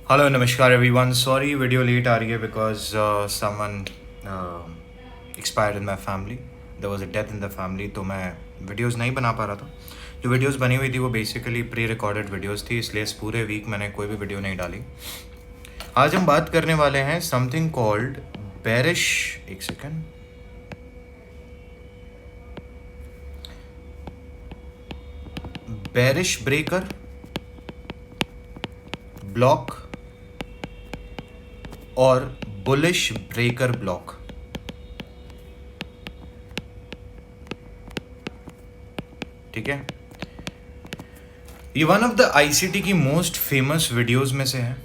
Hello नमस्कार everyone. Sorry video late आ रही है because someone expired in my family. There was a death in the family, तो मैं वीडियोस नहीं बना पा रहा था। जो वीडियोस बनी हुई थी वो बेसिकली प्री रिकॉर्डेड वीडियोस थी, इसलिए इस पूरे वीक मैंने कोई भी वीडियो नहीं डाली। आज हम बात करने वाले हैं समथिंग कॉल्ड बेरिश। एक सेकेंड, बेरिश ब्रेकर ब्लॉक और बुलिश ब्रेकर ब्लॉक। ठीक है, ये वन ऑफ द आईसीटी की मोस्ट फेमस वीडियोस में से है।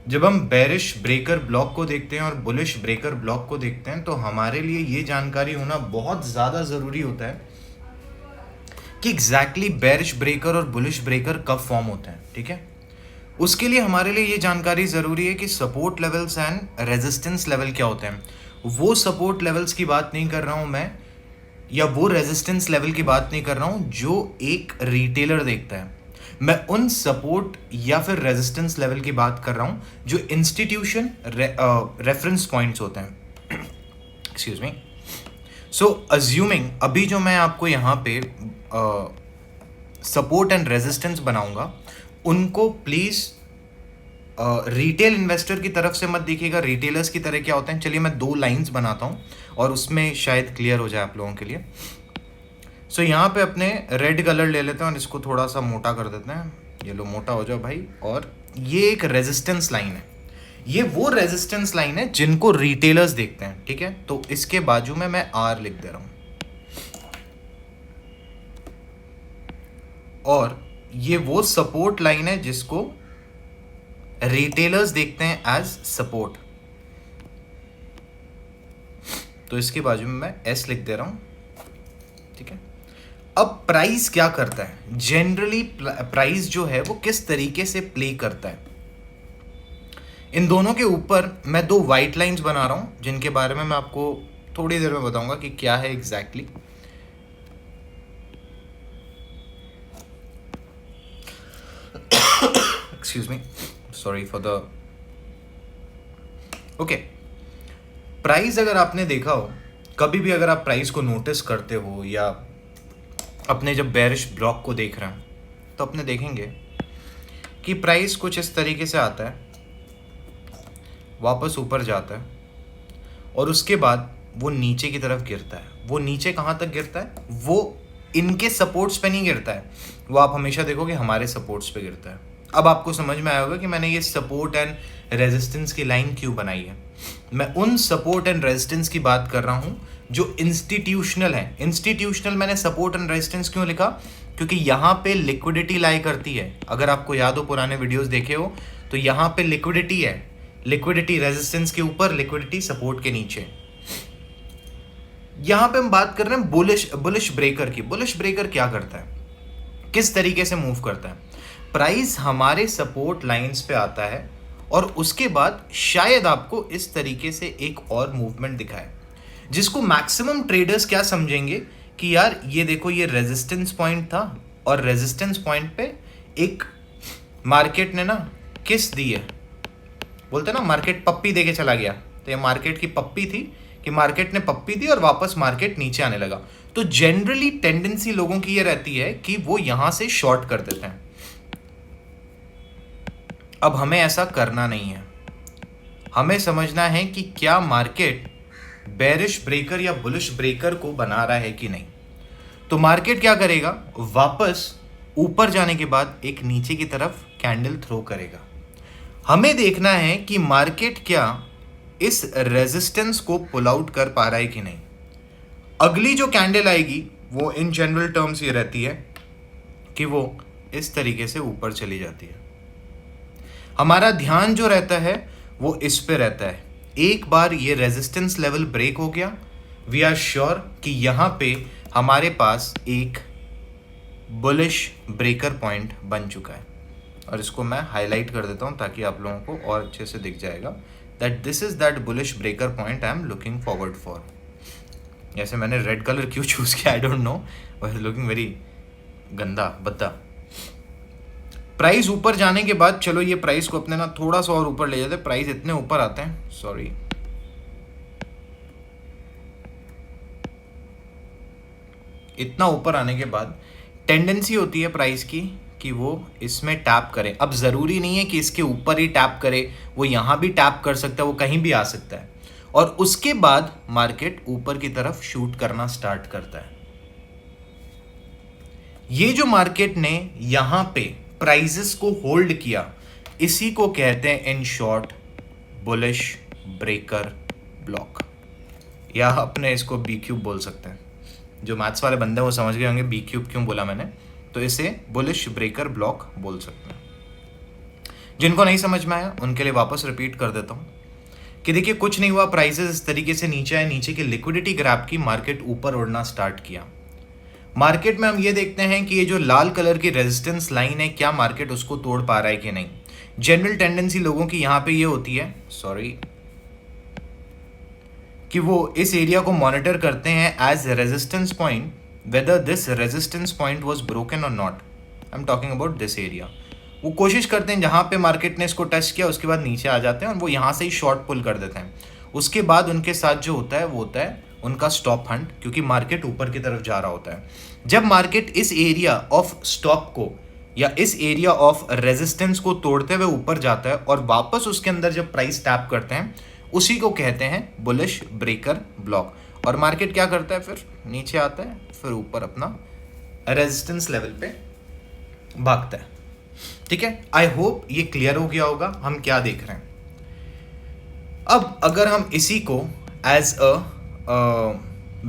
जब हम बेरिश ब्रेकर ब्लॉक को देखते हैं और बुलिश ब्रेकर ब्लॉक को देखते हैं तो हमारे लिए ये जानकारी होना बहुत ज़्यादा ज़रूरी होता है कि एग्जैक्टली बेरिश ब्रेकर और बुलिश ब्रेकर कब फॉर्म होते हैं। ठीक है, उसके लिए हमारे लिए ये जानकारी ज़रूरी है कि support levels and resistance level क्या होते हैं। वो सपोर्ट लेवल्स की बात नहीं कर रहा हूँ मैं, या वो रेजिस्टेंस लेवल की बात नहीं कर रहा हूँ जो एक रिटेलर देखता है। मैं उन सपोर्ट या फिर रेजिस्टेंस लेवल की बात कर रहा हूँ जो इंस्टीट्यूशन रेफरेंस पॉइंट्स होते हैं। Excuse me. सो अज्यूमिंग अभी जो मैं आपको यहाँ पे सपोर्ट एंड रेजिस्टेंस बनाऊंगा उनको प्लीज़ रिटेल इन्वेस्टर की तरफ से मत देखिएगा। रिटेलर्स की तरह क्या होते हैं, चलिए मैं 2 लाइंस बनाता हूँ और उसमें शायद क्लियर हो जाए आप लोगों के लिए। सो यहाँ पे अपने रेड कलर ले लेते हैं और इसको थोड़ा सा मोटा कर देते हैं। ये लो, मोटा हो जाओ भाई। और ये एक रेजिस्टेंस लाइन है, ये वो रेजिस्टेंस लाइन है जिनको रिटेलर्स देखते हैं। ठीक है, तो इसके बाजू में मैं आर लिख दे रहा हूँ और ये वो सपोर्ट लाइन है जिसको रिटेलर्स देखते हैं एज सपोर्ट, तो इसके बाजू में मैं एस लिख दे रहा हूं। ठीक है, अब प्राइस क्या करता है, जनरली प्राइस जो है वो किस तरीके से प्ले करता है। इन दोनों के ऊपर मैं 2 वाइट लाइंस बना रहा हूं जिनके बारे में मैं आपको थोड़ी देर में बताऊंगा कि क्या है exactly. Excuse me, sorry for the okay. Price अगर आपने देखा हो कभी भी, अगर आप प्राइस को नोटिस करते हो या अपने जब बेरिश ब्लॉक को देख रहे हैं तो अपने देखेंगे कि प्राइस कुछ इस तरीके से आता है, वापस ऊपर जाता है और उसके बाद वो नीचे की तरफ गिरता है। वो नीचे कहाँ तक गिरता है, वो इनके सपोर्ट्स पे नहीं गिरता है, वो आप हमेशा देखोगे हमारे सपोर्ट्स पे गिरता है। अब आपको समझ में आया होगा कि मैंने ये सपोर्ट एंड रेजिस्टेंस की लाइन क्यों बनाई है। मैं उन सपोर्ट एंड रेजिस्टेंस की बात कर रहा हूँ जो इंस्टीट्यूशनल है। इंस्टीट्यूशनल मैंने सपोर्ट एंड रेजिस्टेंस क्यों लिखा, क्योंकि यहाँ पे लिक्विडिटी लाई करती है। अगर आपको याद हो, पुराने वीडियोस देखे हो तो यहाँ पे लिक्विडिटी है, लिक्विडिटी रेजिस्टेंस के ऊपर, लिक्विडिटी सपोर्ट के नीचे। यहां पे हम बात कर रहे हैं बुलिश ब्रेकर की। बुलिश ब्रेकर क्या करता है, किस तरीके से मूव करता है। प्राइस हमारे सपोर्ट लाइंस पे आता है और उसके बाद शायद आपको इस तरीके से एक और मूवमेंट दिखाए, जिसको मैक्सिमम ट्रेडर्स क्या समझेंगे कि यार ये देखो, ये रेजिस्टेंस पॉइंट था और रेजिस्टेंस पॉइंट पे एक मार्केट ने ना किस दी है, बोलते ना मार्केट पप्पी दे के चला गया। तो ये मार्केट की पप्पी थी कि मार्केट ने पप्पी दी और वापस मार्केट नीचे आने लगा। तो जनरली टेंडेंसी लोगों की ये रहती है कि वो यहां से शॉर्ट कर देते हैं। अब हमें ऐसा करना नहीं है, हमें समझना है कि क्या मार्केट बेरिश ब्रेकर या बुलिश ब्रेकर को बना रहा है कि नहीं। तो मार्केट क्या करेगा, वापस ऊपर जाने के बाद एक नीचे की तरफ कैंडल थ्रो करेगा। हमें देखना है कि मार्केट क्या इस रेजिस्टेंस को पुल आउट कर पा रहा है कि नहीं। अगली जो कैंडल आएगी वो इन जनरल टर्म्स ये रहती है कि वो इस तरीके से ऊपर चली जाती है। हमारा ध्यान जो रहता है वो इस पे रहता है। एक बार ये रेजिस्टेंस लेवल ब्रेक हो गया, वी आर श्योर कि यहाँ पे हमारे पास एक बुलिश ब्रेकर पॉइंट बन चुका है। और इसको मैं हाईलाइट कर देता हूँ ताकि आप लोगों को और अच्छे से दिख जाएगा that this is that bullish breaker point I am looking forward for. जैसे मैंने रेड कलर क्यों चूज किया, I don't know, but looking very गंदा बद्दा। प्राइस ऊपर जाने के बाद चलो ये प्राइस को अपने ना थोड़ा सा और ऊपर ले जाते हैं। प्राइस इतने ऊपर आते हैं, सॉरी, इतना ऊपर आने के बाद टेंडेंसी होती है प्राइस की कि वो इसमें टैप करे। अब ज़रूरी नहीं है कि इसके ऊपर ही टैप करे, वो यहाँ भी टैप कर सकता है, वो कहीं भी आ सकता है, और उसके बाद मार्केट ऊपर की तरफ शूट करना स्टार्ट करता है। ये जो मार्केट ने यहां पे प्राइसेस को होल्ड किया, इसी को कहते हैं in short bullish breaker block, या अपने इसको बी क्यूब बोल सकते हैं। जो मैथ्स वाले बंदे वो समझ गए होंगे बी क्यूब क्यों बोला मैंने, तो इसे बुलिश ब्रेकर ब्लॉक बोल सकते हैं। जिनको नहीं समझ में आया उनके लिए वापस रिपीट कर देता हूं कि देखिए कुछ नहीं हुआ, प्राइसेस इस तरीके से नीचे आए, नीचे की लिक्विडिटी ग्रैब की, मार्केट ऊपर उड़ना स्टार्ट किया। मार्केट में हम ये देखते हैं कि ये जो लाल कलर की रेजिस्टेंस लाइन है, क्या मार्केट उसको तोड़ पा रहा है कि नहीं। जनरल टेंडेंसी लोगों की यहां पे ये होती है, सॉरी, कि वो इस एरिया को मॉनिटर करते हैं as resistance point, whether this resistance point was broken और not. I am talking about this area. वो कोशिश करते हैं जहां पे मार्केट ने इसको टच किया उसके बाद नीचे आ जाते हैं और वो यहां से ही शॉर्ट पुल कर देते हैं। उसके बाद उनके साथ जो होता है वो होता है उनका स्टॉप हंट, क्योंकि मार्केट ऊपर की तरफ जा रहा होता है। जब मार्केट इस एरिया ऑफ स्टॉप को या इस एरिया ऑफ रेजिस्टेंस को तोड़ते हुए ऊपर जाता है और वापस उसके अंदर जब प्राइस टैप करते हैं, उसी को कहते हैं बुलिश ब्रेकर ब्लॉक। और मार्केट क्या करता है, फिर नीचे आता है, फिर ऊपर अपना रेजिस्टेंस लेवल पे भागता है। ठीक है, आई होप ये क्लियर हो गया होगा हम क्या देख रहे हैं। अब अगर हम इसी को एज अ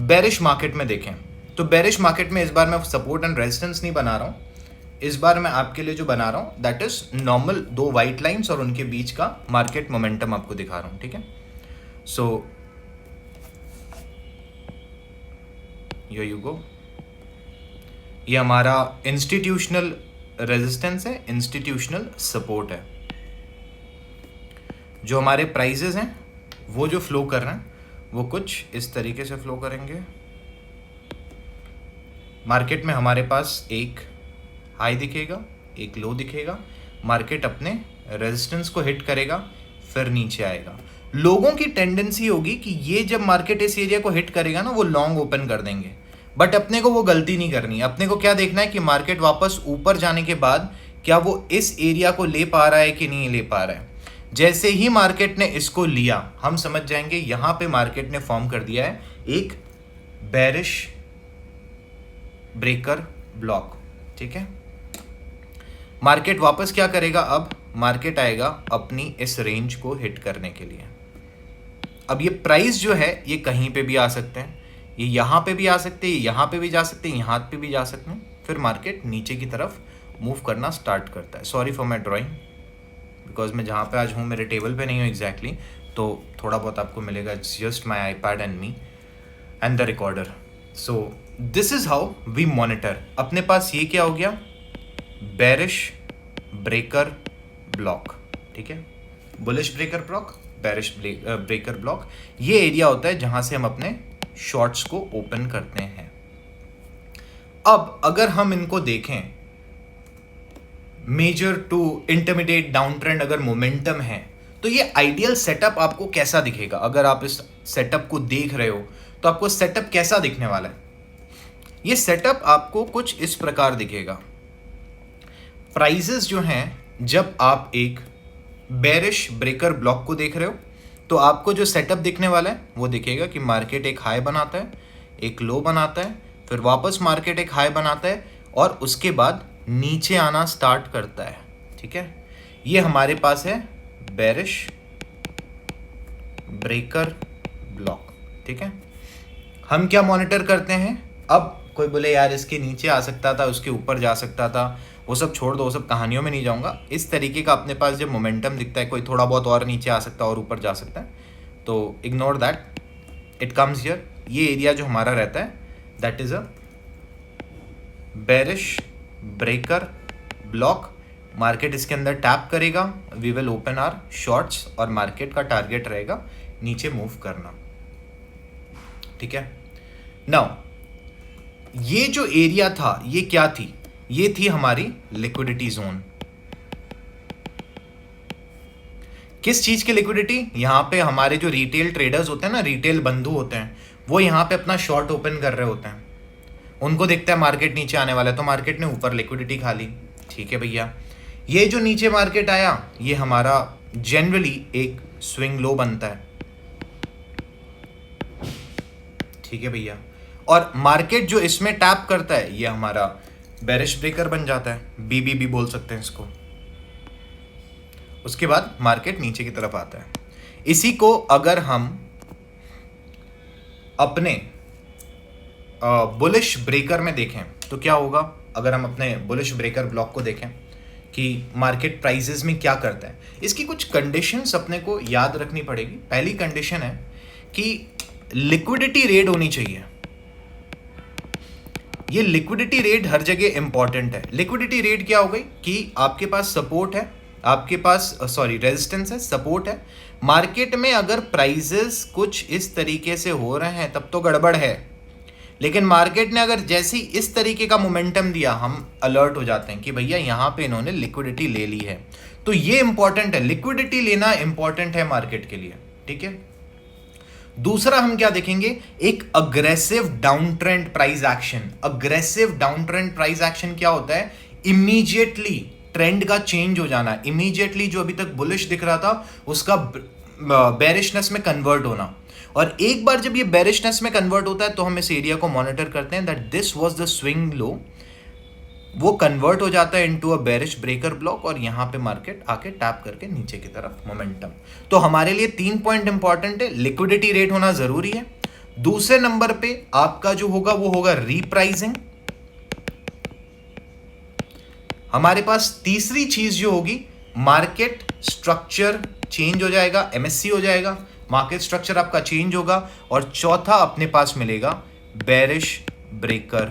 बेरिश मार्केट में देखें, तो बेरिश मार्केट में इस बार मैं सपोर्ट एंड रेजिस्टेंस नहीं बना रहा हूं, इस बार मैं आपके लिए जो बना रहा हूं दैट इज नॉर्मल दो वाइट लाइंस और उनके बीच का मार्केट मोमेंटम आपको दिखा रहा हूं। ठीक है, सो यू गो, ये हमारा इंस्टीट्यूशनल रेजिस्टेंस है, इंस्टीट्यूशनल सपोर्ट है। जो हमारे प्राइजेस हैं वो जो फ्लो कर रहे हैं वो कुछ इस तरीके से फ्लो करेंगे। मार्केट में हमारे पास एक हाई दिखेगा, एक लो दिखेगा, मार्केट अपने रेजिस्टेंस को हिट करेगा, फिर नीचे आएगा। लोगों की टेंडेंसी होगी कि ये जब मार्केट इस एरिया को हिट करेगा ना, वो लॉन्ग ओपन कर देंगे, बट अपने को वो गलती नहीं करनी। अपने को क्या देखना है कि मार्केट वापस ऊपर जाने के बाद क्या वो इस एरिया को ले पा रहा है कि नहीं ले पा रहा है। जैसे ही मार्केट ने इसको लिया, हम समझ जाएंगे यहां पे मार्केट ने फॉर्म कर दिया है एक बेरिश ब्रेकर ब्लॉक। ठीक है, मार्केट वापस क्या करेगा, अब मार्केट आएगा अपनी इस रेंज को हिट करने के लिए। अब ये प्राइस जो है ये कहीं पे भी आ सकते हैं, ये यहां पे भी आ सकते हैं, यहां पे भी जा सकते हैं, यहां पे भी जा सकते हैं, फिर मार्केट नीचे की तरफ मूव करना स्टार्ट करता है। Sorry for my drawing, because मैं जहाँ पे आज हूँ मेरे टेबल पे नहीं हूँ एग्जैक्टली, तो थोड़ा बहुत आपको मिलेगा। It's just my iPad and me and the recorder. So this is how we monitor. अपने पास ये क्या हो गया, बेरिश ब्रेकर ब्लॉक। ठीक है, bullish breaker block, bearish breaker block, ये एरिया होता है जहां से हम अपने शॉर्ट्स को ओपन करते हैं। अब अगर हम इनको देखें major to intermediate down trend, अगर मोमेंटम है तो ये आइडियल सेटअप आपको कैसा दिखेगा। अगर आप इस सेटअप को देख रहे हो तो आपको सेटअप कैसा दिखने वाला है। ये सेटअप आपको कुछ इस प्रकार दिखेगा। प्राइसेस जो हैं, जब आप एक बेरिश ब्रेकर ब्लॉक को देख रहे हो तो आपको जो सेटअप दिखने वाला है वो दिखेगा कि मार्केट एक हाई बनाता है, एक लो बनाता है, फिर वापस मार्केट एक हाई बनाता है और उसके बाद नीचे आना स्टार्ट करता है। ठीक है, ये हमारे पास है बेरिश ब्रेकर ब्लॉक। ठीक है, हम क्या मॉनिटर करते हैं। अब कोई बोले यार इसके नीचे आ सकता था, उसके ऊपर जा सकता था, वो सब छोड़ दो, वो सब कहानियों में नहीं जाऊंगा। इस तरीके का अपने पास जब मोमेंटम दिखता है, कोई थोड़ा बहुत और नीचे आ सकता है और ऊपर जा सकता है, तो ignore that, it comes here. ये एरिया जो हमारा रहता है that is a bearish breaker block. Market इसके अंदर टैप करेगा, we will open our shorts और मार्केट का टारगेट रहेगा नीचे मूव करना। ठीक है, नाउ ये जो एरिया था ये क्या थी, ये थी हमारी लिक्विडिटी जोन। किस चीज़ की लिक्विडिटी? यहाँ पे हमारे जो रिटेल ट्रेडर्स होते हैं ना, रिटेल बंधु होते हैं, वो यहाँ पे अपना शॉर्ट ओपन कर रहे होते हैं। उनको दिखता है मार्केट नीचे आने वाला है, तो मार्केट ने ऊपर लिक्विडिटी खा ली। ठीक है भैया, ये जो नीचे मार्केट आया, ये हमारा जनरली एक स्विंग लो बनता है। ठीक है भैया, और मार्केट जो इसमें टैप करता है, ये हमारा बेरिश ब्रेकर बन जाता है, बीबीबी बोल सकते हैं इसको। उसके बाद मार्केट नीचे की तरफ आता है। इसी को अगर हम अपने बुलिश ब्रेकर में देखें तो क्या होगा? अगर हम अपने बुलिश ब्रेकर ब्लॉक को देखें कि मार्केट प्राइसेस में क्या करता है, इसकी कुछ कंडीशंस अपने को याद रखनी पड़ेगी। पहली कंडीशन है कि लिक्विडिटी रेट होनी चाहिए। ये लिक्विडिटी रेट हर जगह इंपॉर्टेंट है। लिक्विडिटी रेट क्या हो गई कि आपके पास सपोर्ट है, आपके पास रेजिस्टेंस है, सपोर्ट है। मार्केट में अगर प्राइसेस कुछ इस तरीके से हो रहे हैं तब तो गड़बड़ है, लेकिन मार्केट ने अगर जैसी इस तरीके का मोमेंटम दिया, हम अलर्ट हो जाते हैं कि भैया यहाँ पे इन्होंने लिक्विडिटी ले ली है। तो ये इंपॉर्टेंट है, लिक्विडिटी लेना इंपॉर्टेंट है मार्केट के लिए। ठीक है, दूसरा हम क्या देखेंगे? एक aggressive down trend price action. Aggressive down trend price action क्या होता है? इमीडिएटली ट्रेंड का चेंज हो जाना, इमीडिएटली जो अभी तक बुलिश दिख रहा था उसका बेरिशनेस में कन्वर्ट होना। और एक बार जब ये बेरिशनेस में कन्वर्ट होता है तो हम इस एरिया को मॉनिटर करते हैं that this was the swing low. वो कन्वर्ट हो जाता है into a bearish breaker block और यहाँ पे मार्केट आके टैप करके नीचे की तरफ मोमेंटम। तो हमारे लिए 3 पॉइंट इंपॉर्टेंट है। लिक्विडिटी रेट होना जरूरी है। दूसरे नंबर पे आपका जो होगा वो होगा रीप्राइसिंग। हमारे पास तीसरी चीज जो होगी, मार्केट स्ट्रक्चर चेंज हो जाएगा, एमएससी हो जाएगा, मार्केट स्ट्रक्चर आपका चेंज होगा। और चौथा अपने पास मिलेगा बेरिश ब्रेकर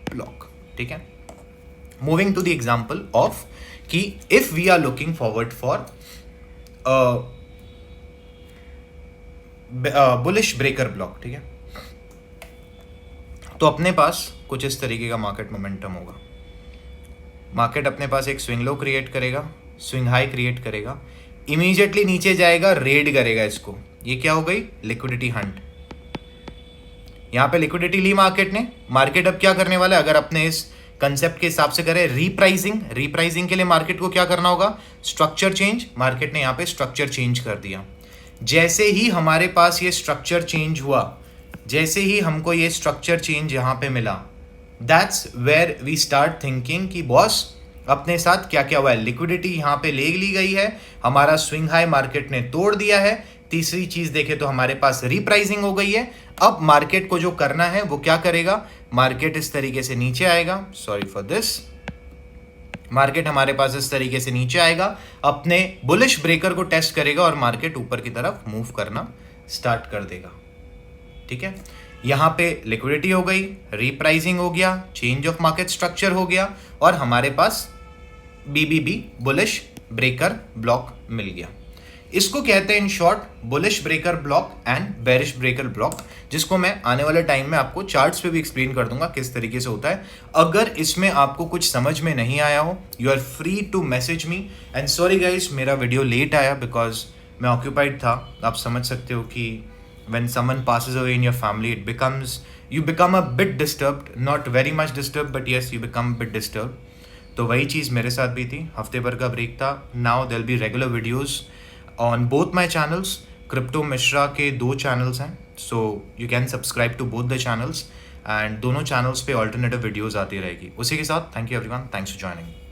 ब्लॉक। ठीक है, moving to the example of कि if we are looking forward for bullish breaker block. ठीक है, तो अपने पास कुछ इस तरीके का मार्केट मोमेंटम होगा। मार्केट अपने पास एक स्विंग लो क्रिएट करेगा, स्विंग हाई क्रिएट करेगा, इमीडिएटली नीचे जाएगा, रेड करेगा इसको। ये क्या हो गई? Liquidity Hunt. यहां पे लिक्विडिटी ली मार्केट ने। मार्केट अब क्या करने वाला है? अगर अपने इस कंसेप्ट के हिसाब से करें रीप्राइसिंग, रीप्राइसिंग के लिए मार्केट को क्या करना होगा? Structure change. मार्केट ने यहां पे स्ट्रक्चर चेंज कर दिया। जैसे ही हमारे पास ये स्ट्रक्चर चेंज हुआ, जैसे ही हमको ये स्ट्रक्चर चेंज यहां पे मिला, that's where we start thinking कि बॉस अपने साथ क्या क्या हुआ है। लिक्विडिटी यहाँ पे ले ली गई है, हमारा स्विंग हाई मार्केट ने तोड़ दिया है। तीसरी चीज देखें तो हमारे पास रीप्राइसिंग हो गई है। अब मार्केट को जो करना है वो क्या करेगा? मार्केट इस तरीके से नीचे आएगा, सॉरी फॉर दिस, मार्केट हमारे पास इस तरीके से नीचे आएगा, अपने बुलिश ब्रेकर को टेस्ट करेगा और मार्केट ऊपर की तरफ मूव करना स्टार्ट कर देगा। ठीक है, यहां पे लिक्विडिटी हो गई, रीप्राइसिंग हो गया, चेंज ऑफ मार्केट स्ट्रक्चर हो गया और हमारे पास बीबीबी बुलिश ब्रेकर ब्लॉक मिल गया। इसको कहते हैं in short bullish breaker block and bearish breaker block, जिसको मैं आने वाले टाइम में आपको चार्ट्स पे भी एक्सप्लेन कर दूंगा किस तरीके से होता है। अगर इसमें आपको कुछ समझ में नहीं आया हो, you are free to message me. And sorry guys, मेरा वीडियो लेट आया बिकॉज मैं ऑक्यूपाइड था। आप समझ सकते हो कि when someone passes away in your family, you become a bit disturbed, not very much disturbed, but yes, you become a bit disturbed. तो वही चीज़ मेरे साथ भी थी, हफ्ते भर का ब्रेक था। Now there'll be regular videos on both my channels. Crypto Mishra के 2 चैनल्स हैं, so you can subscribe to both the channels, and दोनों चैनल्स पे alternative videos आती रहेगी। उसी के साथ thank you everyone, thanks for joining.